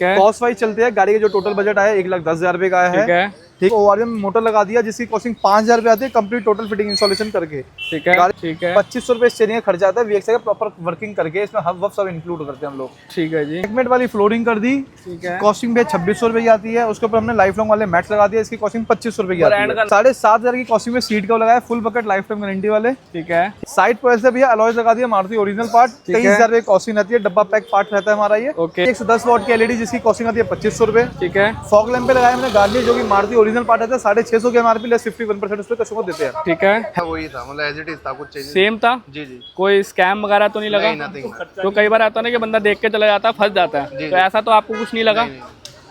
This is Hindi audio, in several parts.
कॉस्ट वाइज चलते हैं। गाड़ी का जो टोटल बजट आया 1,10,000 रुपए का आया है। ठीक है, ओआरएम मोटर लगा दिया जिसकी कॉस्टिंग 5,000 रुपए आती है कंप्लीट टोटल फिटिंग इंस्टॉलेशन करके। ठीक है, ठीक है। 2500 रुपए स्टीयरिंग का खर्चा आता है वीएक्स का प्रॉपर वर्किंग करके, इसमें हब वब सब इंक्लूड करते हैं हम लोग। ठीक है जी। सेगमेंट वाली फ्लोरिंग कर दी। ठीक है, कॉस्टिंग भी 2600 रुपए की आती है। उसके ऊपर हमने लाइफ लॉन्ग वाले मैट्स लगा दिया, इसकी कॉस्टिंग 2500 रुपए की आती है। 7,500 की कॉस्टिंग में सीट कवर लगाया, full bucket lifetime guarantee वाले। ठीक है। साइड पर से भी अलॉयज लगा दिया मारुति ओरिजिनल पार्ट, 23,000 रुपए कॉस्टिंग आती है। डब्बा पैक पार्ट रहता है हमारा ये। ओके। 110 वॉट की एलईडी जिसकी कॉस्टिंग आती है 2500 रुपए। ठीक है। फॉग लैंप पे लगाया हमने गार्नियर जो कि मारुति ओरिजिनल पार्ट रहता है, 650 के एमआरपी लेस 51% उस पे कस्टमर देते हैं। ठीक है, वही था, मतलब एज इट इज था, कुछ चेंज सेम था जी जी। कोई स्कैम वगैरह तो नहीं लगा? नथिंग। तो कई बार आता है ना कि बंदा देख के चला जाता है, फंस जाता है, तो ऐसा तो आपको कुछ नहीं लगा?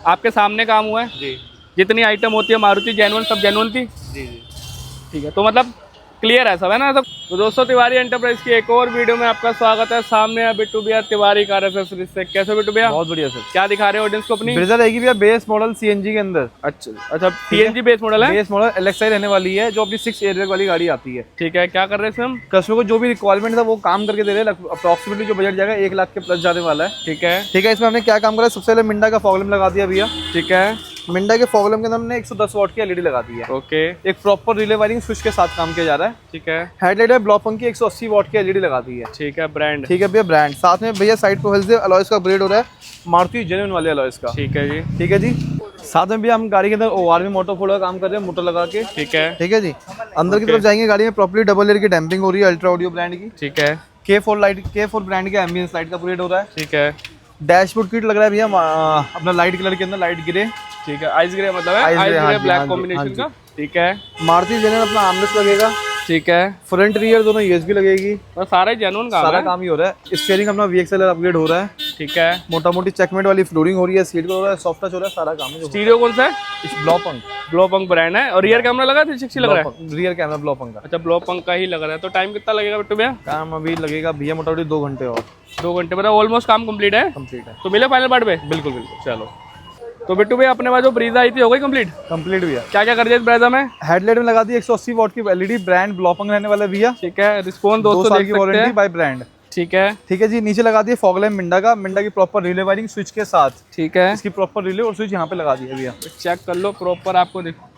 आपके सामने काम हुआ है जी। जितनी आइटम होती है मारुति जेन्युइन, सब जेन्युइन थी? जी जी। ठीक है, तो मतलब क्लियर है सब, है ना सब? तो दोस्तों, तिवारी एंटरप्राइज की एक और वीडियो में आपका स्वागत है। सामने है बिट्टू भैया तिवारी कार एक्सेसरीज से। कैसे बिट्टू भैया? बहुत बढ़िया सर। क्या दिखा रहे हो ऑडियंस को अपनी? ब्रेजा रहेगी भैया बेस मॉडल सीएनजी के अंदर। अच्छा अच्छा, सीएनजी बेस मॉडल है। बेस मॉडल एलएक्सआई रहने वाली है जो अपनी 6 एयरबैग वाली गाड़ी आती है। ठीक है, क्या कर रहे हैं इसमें हम? कस्टमर को जो भी रिक्वायरमेंट था वो काम करके दे रहे हैं। अप्रॉक्सीमेटली जो बजट जाएगा 1 लाख के प्लस जाने वाला है। ठीक है, ठीक है। इसमें हमने क्या काम करा, सबसे पहले मिंडा का फॉगलम लगा दिया भैया। ठीक है। मिंडा के फॉगलम के अंदर हमने 110 वॉट की एलईडी लगा दी है। ओके। एक प्रॉपर रिले वायरिंग स्विच के साथ काम किया जा रहा है। ठीक है। हेडलाइट में ब्लॉपंग की 180 वॉट की एलईडी लगा दी है। ठीक है, ब्रांड। ठीक है भैया, ब्रांड। साथ में भैया साइड प्रोफाइल से अलॉयज का अपग्रेड हो रहा है, मारुति जेन्युइन वाले अलॉयज का। ठीक है जी। ठीक है जी। साथ में भी हम गाड़ी के अंदर ओआरवी मोटोफोल्ड का काम कर रहे हैं, मोटर लगा के। ठीक है। ठीक है जी। अंदर की तरफ जाएंगे, गाड़ी में प्रॉपर्ली डबल एयर की डैम्पिंग हो रही है अल्ट्रा ऑडियो ब्रांड की। ठीक है। K4 ब्रांड के एम्बियंस लाइट का अपग्रेड हो रहा है। ठीक है। डैशबोर्ड किट लग रहा है भैया अपना लाइट कलर के अंदर, लाइट ग्रे। ठीक है, आइस ग्रे मतलब है, आइस आइस ग्रे, हाँ ग्रे जी, ब्लैक हाँ जी, कॉम्बिनेशन हाँ जी। का। ठीक है। मारुति जेन्युइन अपना आर्मरेस्ट लगेगा। ठीक है। फ्रंट रियर दोनों यूएसबी लगेगी। और सारा जेन्युइन काम सारा है। काम ही हो रहा है। स्टीयरिंग अपना वीएक्सएल अपग्रेड हो रहा है। ठीक है। मोटा मोटी चेकमेट वाली फ्लोरिंग हो रही है, सीट हो रहा है, सॉफ्ट टच हो रहा है, सारा काम है। स्टीरियो कौन सा है? ब्लॉपंग। ब्लॉपंक ब्रांड है। और रियर कैमरा लगा 360 लग रहा है? रियर कैमरा ब्लॉपंग का। अच्छा, ब्लॉपंक का ही लग रहा है। तो टाइम कितना लगेगा बिट्टू भैया? काम अभी लगेगा भैया मोटामोटी 2 घंटे और। 2 घंटे मतलब ऑलमोस्ट काम कंप्लीट है। कंप्लीट है। तो मिले फाइनल पार्ट पे? बिल्कुल बिल्कुल। चलो, तो बिट्टू भैया अपने पास जो ब्रीजा आई थी हो गई कंप्लीट? कंप्लीट भैया। क्या क्या कर दिया इस ब्रीजा में? हेडलाइट में लगा दी 180 वॉट की एलईडी, ब्रांड ब्लॉपंग रहने वाला भैया। ठीक है। रिस्पॉन्स 2 दोस्तों साल देख की सकते वारंटी हैं। Buy brand. ठीक है। ठीक है जी। नीचे लगा दिए फॉग लैम्प मिंडा की प्रॉपर रिले वायरिंग स्विच के साथ। ठीक है। इसकी प्रॉपर रिले और स्विच यहाँ पे लगा दिया भैया। चेक कर लो प्रॉपर, आपको देखो।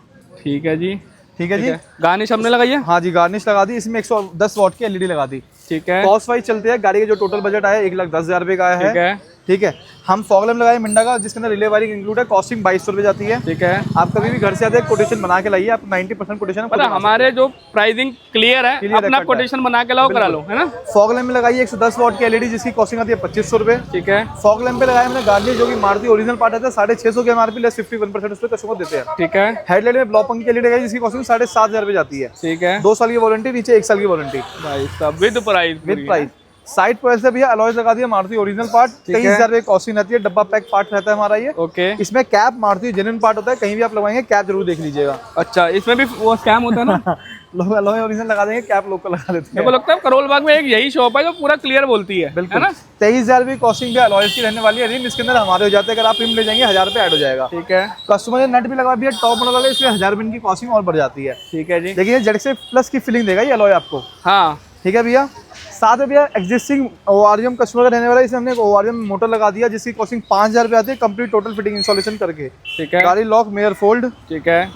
ठीक है जी। ठीक है जी। गार्निश हमने लगाई है? हाँ जी, गार्निश लगा दी। इसमें 110 वॉट की एलईडी लगा दी। ठीक है। कॉस्ट वाइज चलते हैं। गाड़ी का जो टोटल बजट आया 1,10,000 रुपए का आया ठीक है। ठीक है। हम फॉग लैम्प लगाए मिंडा का जिसके अंदर रिले वायरिंग इंक्लूड है, कॉस्टिंग 2200 रुपए जाती है। ठीक है। आप कभी भी घर से आते कोटेशन बना के लाइए, आप 90% कोटेशन मतलब हमारे जो प्राइसिंग क्लियर है, अपना कोटेशन बना के लाओ, करा लो, है ना? फॉग लैम्प में लगाइए 110 वॉट की एलईडी जिसकी कॉस्टिंग आती है 2500 रुपए। ठीक है। फॉग लैम्प पे लगाया हमने गार्नियर जो कि मारुति ओरिजिनल पार्ट आता है, 650 के एमआरपी लेस 51% उस पे कस्टमर देते हैं। ठीक है। हेडलाइट में ब्लॉपंग की एलईडी लगाई जिसकी कॉस्टिंग 7,500 रुपए जाती है। ठीक है। 2 साल की वारंटी, नीचे 1 साल की वारंटी भाई साहब with price. With price. Side पर से भैया अलॉयज लगा दिया मारुति ओरिजिनल पार्ट, 23,000 रुपए कॉस्टिंग आती है। डब्बा पैक पार्ट रहता है हमारा ये। ओके। इसमें कैप मारुति जेन्युइन पार्ट होता है, कहीं भी आप लगवाएंगे कैप जरूर देख लीजिएगा। अच्छा, इसमें भी वो स्कैम होता है ना? लोग अलॉय ओरिजिनल लगा देंगे, कैप लोकल लगा देते हैं। मेरे को लगता है करोल बाग में एक यही शॉप है जो पूरा क्लियर बोलती है, बिल्कुल। है ना? 23,000 रुपए कॉस्टिंग पे अलॉयज की रहने वाली है। रिम इसके अंदर हमारे हो जाते हैं, अगर आप रिम ले जाएंगे 1000 रुपए ऐड हो जाएगा। ठीक है। कस्टमर ने नेट भी लगा दिया टॉप मॉडल वाले, इसलिए 1000 रुपए इनकी कॉस्टिंग और बढ़ जाती है। ठीक है जी। देखिए जेड प्लस की फीलिंग देगा ये अलॉय आपको। हाँ। ठीक है भैया। साथ में भैया एग्जिस्टिंग ओआरएम कस्टमर का रहने वाला है, इसमें हमने ओआरएम मोटर लगा दिया जिसकी कॉस्टिंग 5,000 रुपए आती है कंप्लीट टोटल फिटिंग इंस्टॉलेशन करके। ठीक है। गाड़ी लॉक मेयर फोल्ड। ठीक है।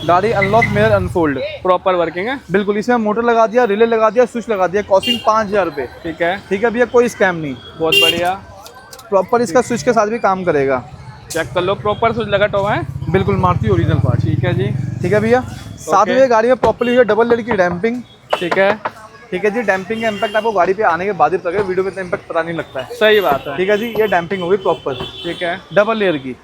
गाड़ी unlock mayor unfold proper working है। बिल्कुल। इसमें मोटर लगा दिया, रिले लगा दिया, स्विच लगा दिया, कॉस्टिंग 5,000 रुपए। ठीक है। ठीक है भैया, कोई स्कैम नहीं। बहुत बढ़िया। प्रॉपर इसका स्विच के साथ भी काम करेगा। चेक कर लो, प्रॉपर स्विच लगा हुआ है। बिल्कुल मारुति ओरिजिनल पार्ट। ठीक है जी। ठीक है भैया। साथ में गाड़ी में प्रॉपर्ली हुई डबल लेयर की डैम्पिंग। ठीक है। ठीक है जी। डैम्पिंग का इम्पैक्ट आपको गाड़ी पे आने के बाद ही पता लगेगा, वीडियो में इतना इम्पैक्ट पता नहीं लगता है। सही बात है। ठीक है जी। ये डैम्पिंग होगी प्रॉपर। ठीक है। डबल लेयर की।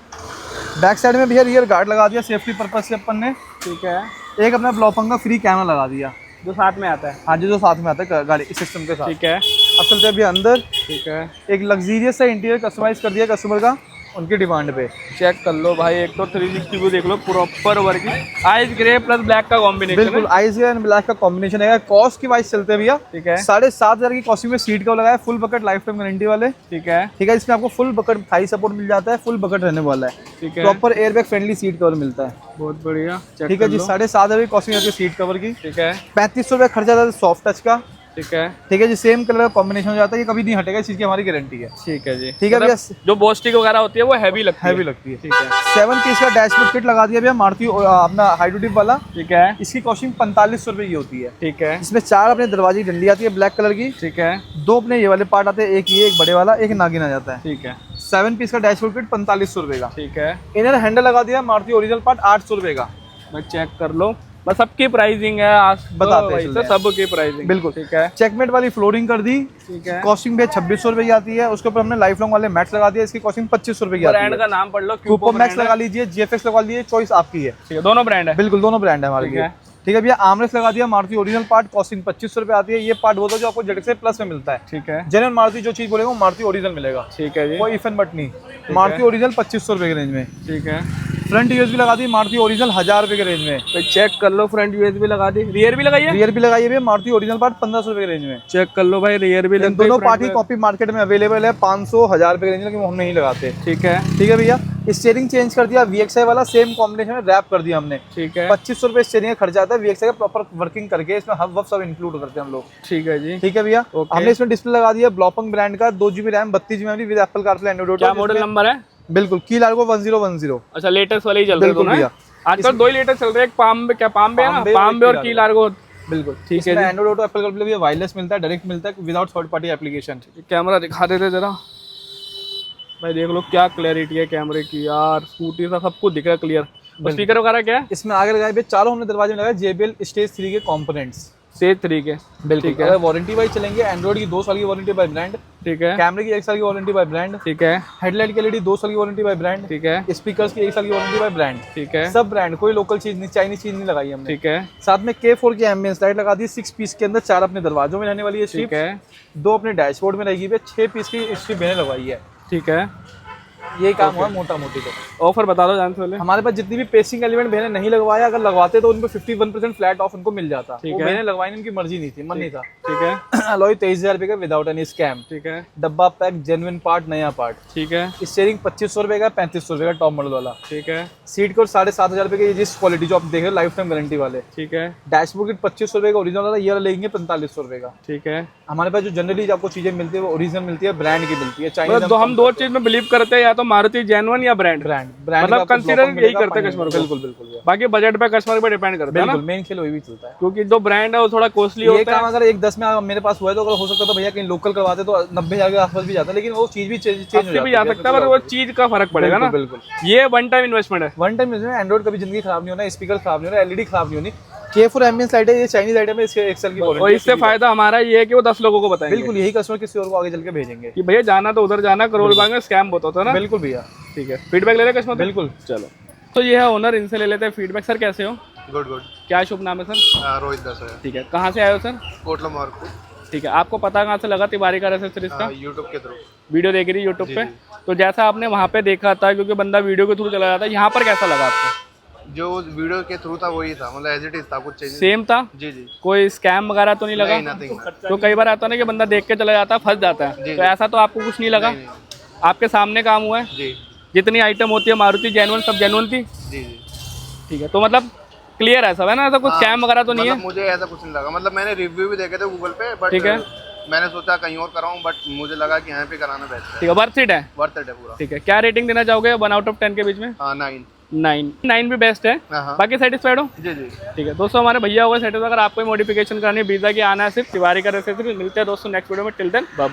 बैक साइड में भैया रियर गार्ड लगा दिया सेफ्टी पर्पज से अपन ने। ठीक है। एक अपना ब्लॉपंग का फ्री कैमरा लगा दिया जो साथ में आता है। हाँ जी, जो साथ में आता है गाड़ी इस सिस्टम के साथ। ठीक है। अब चलते हैं भैया अंदर। ठीक है। एक लग्जरियस सा इंटीरियर कस्टमाइज कर दिया कस्टमर का उनकी डिमांड पे। चेक कर लो भाई, एक तो 360 व्यू देख लो, proper working. Ice grey plus black का कॉम्बिनेशन। बिल्कुल आइस ग्रे एंड ब्लैक का कॉम्बिनेशन है। कॉस्ट की वाइज चलते हैं भैया। ठीक है। 7,500 की कॉस्टिंग में सीट कवर लगाया, full bucket lifetime guarantee वाले। ठीक है। ठीक है। इसमें आपको फुल बकेट थाई सपोर्ट मिल जाता है, फुल बकेट रहने वाला है। ठीक है। Proper airbag friendly seat cover मिलता है। बहुत बढ़िया। ठीक है जी। 7,500 की कॉस्टिंग आती है सीट कवर की। ठीक है। 3500 रुपये खर्चा आता है सॉफ्ट टच का। ठीक है। ठीक है जी, सेम कलर का कॉम्बिनेशन हो जाता है, ये कभी नहीं हटेगा, इस चीज की हमारी गारंटी है। ठीक है जी। ठीक है भैया, जो बोस्टिक वगैरह होती है वो हैवी लगती है। ठीक है। 7 पीस का डैशबोर्ड किट लगा दिया भैया मारुति अपना हाइड्रोटिप वाला। ठीक है। इसकी कॉस्टिंग 4500 रुपए की होती है। ठीक है। इसमें 4 अपने दरवाजे की डंडी आती है ब्लैक कलर की। ठीक है। 2 अपने ये वाले पार्ट आते हैं, एक ये एक बड़े वाला, एक नागिन आ जाता है। ठीक है। 7 पीस का डैशबोर्ड किट 4500 रुपए का। ठीक है। इन्हें हैंडल लगा दिया मारुति ओरिजिनल पार्ट 800 रुपए का। मैं चेक कर लो, बस सबकी प्राइसिंग है आज बताते हैं, तो सबकी प्राइसिंग बिल्कुल। ठीक है। चेकमेट वाली फ्लोरिंग कर दी। ठीक है। कॉस्टिंग भी 2600 रुपए की आती है। उसके ऊपर हमने लाइफ लॉन्ग वाले मैट्स लगा दिया, इसकी कॉस्टिंग 2500 रुपए की आती है। ब्रांड का नाम पढ़ लो, क्यूपो मैक्स लगा लीजिए, जीएफएक्स लगा लीजिए, चॉइस आपकी है। ठीक है, दोनों ब्रांड है। बिल्कुल, दोनों ब्रांड है हमारे ठीक लिए। है। ठीक है भैया, आर्मरेस्ट लगा दिया मारुति ओरिजिनल पार्ट, कॉस्टिंग 2500 रुपए आती है। ये पार्ट वो जो आपको जेडक्स प्लस में मिलता है। ठीक है। जेन्युइन मारुति जो चीज बोलेगा वो मारुति ओरिजिनल मिलेगा। ठीक है जी। कोई इफ एंड बट नहीं। मारुति ओरिजिनल 2500 रुपए के रेंज में। ठीक है। फ्रंट यूएसबी लगा दी मारुति ओरिजिनल 1000 रुपए के रेंज में। तो चेक कर लो, फ्रंट यूएसबी लगा दी, रियर भी लगाई है। रियर भी लगाई है मारुति ओरिजिनल पार्ट 1500 रुपए के रेंज में। चेक कर लो भाई, रियर भी इन दोनों पार्ट की कॉपी मार्केट में अवेलेबल है 500 1000 रुपए के रेंज में, लेकिन वो हम नहीं लगाते। ठीक है। ठीक है भैया, स्टीयरिंग चेंज कर दिया, VXI वाला सेम कॉम्बिनेशन में रैप कर दिया हमने। ठीक है। 2500 रुपए स्टीयरिंग का खर्चा आता है, VXI का प्रॉपर वर्किंग करके इसमें हब वब सब इंक्लूड करते हैं हम लोग। ठीक है जी। ठीक है भैया, हमने इसमें डिस्प्ले लगा दिया ब्लॉपंग ब्रांड का, 2GB RAM 32GB memory with Apple CarPlay Android. क्या मॉडल नंबर है? बिल्कुल, की लार्गो 1010। अच्छा, लेटेस्ट वाले ही चल रहे हैं दोनों। आजकल 2 ही लेटेस्ट चल रहे हैं, एक पाम्बे है ना, पाम्बे और की लार्गो। बिल्कुल ठीक है। एंड्रॉइड ऑटो एप्पल कारप्ले भी वायरलेस मिलता है, डायरेक्ट मिलता है without third party application. Camera दिखा देते जरा भाई, देख लो क्या क्लैरिटी है कैमरे की यार, स्कूटी का सब कुछ दिख रहा है क्लियर। स्पीकर वगैरह क्या है इसमें आगे लगाए? चारों हमने दरवाजे में लगाए JBL स्टेज 3 के कंपोनेंट्स। सेज 3 के। बिल्कुल। अगर वारंटी वाइज चलेंगे, एंड्रॉइड की 2 साल की वारंटी बाय ब्रांड। ठीक है। कैमरे की 1 साल की वारंटी बाय ब्रांड। ठीक है। हेडलाइट की LED 2 साल की वारंटी बाय ब्रांड। ठीक है। स्पीकर्स की 1 साल की वारंटी बाय ब्रांड। ठीक है। सब ब्रांड, कोई लोकल चीज नहीं, चाइनीज चीज नहीं लगाई हमने। ठीक है। साथ में K4 की एम्बियंस लाइट लगा दी 6 पीस के अंदर, 4 अपने दरवाजों में रहने वाली है ठीक स्ट्रिप, है। 2 अपने डैशबोर्ड में रहेगी, 6 पीस की स्ट्रिप मैंने लगवाई है। ठीक है। ये काम हुआ मोटा मोटी। तो ऑफर बता दो जान से पहले। हमारे पास जितनी भी पेसिंग एलिमेंट मैंने नहीं लगवाया, अगर लगवाते तो उनको 51% फ्लैट ऑफ उनको मिल जाता। ठीक वो है। मैंने लगवाई, उनकी मर्जी नहीं थी, मन नहीं था। ठीक है। अलॉय 23000 रुपए का विदाउट एनी स्कैम। ठीक है। डब्बा पैक, जेन्युइन पार्ट, नया पार्ट। ठीक है। स्टीयरिंग 2500 रुपए का, 3500 रुपए का टॉप मॉडल वाला। ठीक है। सीट को 7500 रुपए की, जिस क्वालिटी जो आप देख रहे हो लाइफ टाइम गारंटी वाले। ठीक है। डैशबोर्ड किट 2500 रुपए का ओरिजिनल वाला, ये वाला लेंगे 4500 रुपए का। ठीक है। हमारे पास जो जनरली आपको चीजें मिलती है वो ओरिजिनल मिलती है, ब्रांड की मिलती है। मतलब तो हम 2 चीज में बिलीव करते हैं, या तो मारुति जेन्युइन या ब्रांड। मतलब कंसीडर यही करते हैं कस्टमर को। बिल्कुल बिल्कुल। बाकी बजट पे कस्टमर पे डिपेंड करता है ना। बिल्कुल, मेन खेल वही भी चलता है, क्योंकि जो ब्रांड है वो थोड़ा कॉस्टली ये होता काम है। अगर 1-10 में मेरे पास हुआ है तो अगर हो सकता था भैया कहीं लोकल करवाते तो 90,000 के आसपास भी जाता, लेकिन वो चीज भी चेंज हो भी जा सकता है, पर वो चीज का फर्क पड़ेगा ना। बिल्कुल। ये वन टाइम इन्वेस्टमेंट है। वन टाइम में एंड्रॉइड कभी जिंदगी खराब नहीं होना, स्पीकर खराब नहीं होना, LED खराब नहीं होनी। K4 एम्बियंस लाइट है, ये चाइनीज आइटम है, इसके 1 साल की और वारंटी इससे फायदा हमारा ये है कि वो 10 लोगों को बताएंगे। बिल्कुल, यही कस्टमर किसी और को आगे चल के भेजेंगे कि भैया जाना तो उधर जाना, करोल बाग में स्कैम बहुत होता है ना। बिल्कुल भैया। ठीक है। फीडबैक ले रहे कस्टमर? बिल्कुल। चलो, तो ये है ओनर, इनसे ले लेते हैं फीडबैक। सर कैसे हो? Good good. क्या शुभ नाम है सर? रोहित दास है। ठीक है। कहाँ से आए हो सर? कोटला मार्को। ठीक है। आपको पता कहाँ से लगा तिवारी कार एसेसरीज का? यूट्यूब के थ्रू वीडियो देख रही यूट्यूब पे। तो जैसा आपने वहाँ पे देखा था, क्योंकि बंदा वीडियो के थ्रू चला जाता है, यहाँ पर कैसा लगा आपको? जो वीडियो के थ्रू था वही था, मतलब एज इट इज था, कुछ चेंज सेम था? जी जी। कोई स्कैम वगैरह तो नहीं लगा? नथिंग। तो कई बार आता है ना कि बंदा देख के चला जाता है, फंस जाता है, तो ऐसा तो आपको कुछ नहीं लगा? आपके सामने काम हुआ है? जी। जितनी आइटम होती है मारुति जेन्युइन, सब जेन्युइन थी? जी जी। ठीक है। तो मतलब क्लियर है सब, है ना? ऐसा कुछ स्कैम वगैरह तो नहीं है? मुझे ऐसा कुछ नहीं लगा, मतलब मैंने रिव्यू भी देखे थे गूगल पे, बट ठीक है। मैंने सोचा कहीं और कराऊं, बट मुझे लगा कि यहाँ पे कराना बेस्ट है। ठीक है। वर्थ इट है? वर्थ इट है पूरा। ठीक है। क्या रेटिंग देना चाहोगे 1 आउट ऑफ 10 के बीच में? 9 भी बेस्ट है। बाकी सेटिस्फाइड हो? जी जी। ठीक है दोस्तों, हमारे भैया हो गए सेटिस्फाइड। अगर आपको मॉडिफिकेशन करनी है, वीजा की आना है सिर्फ तिवारी कार एसेसरीज। मिलते हैं दोस्तों नेक्स्ट वीडियो में। Till then bye bye.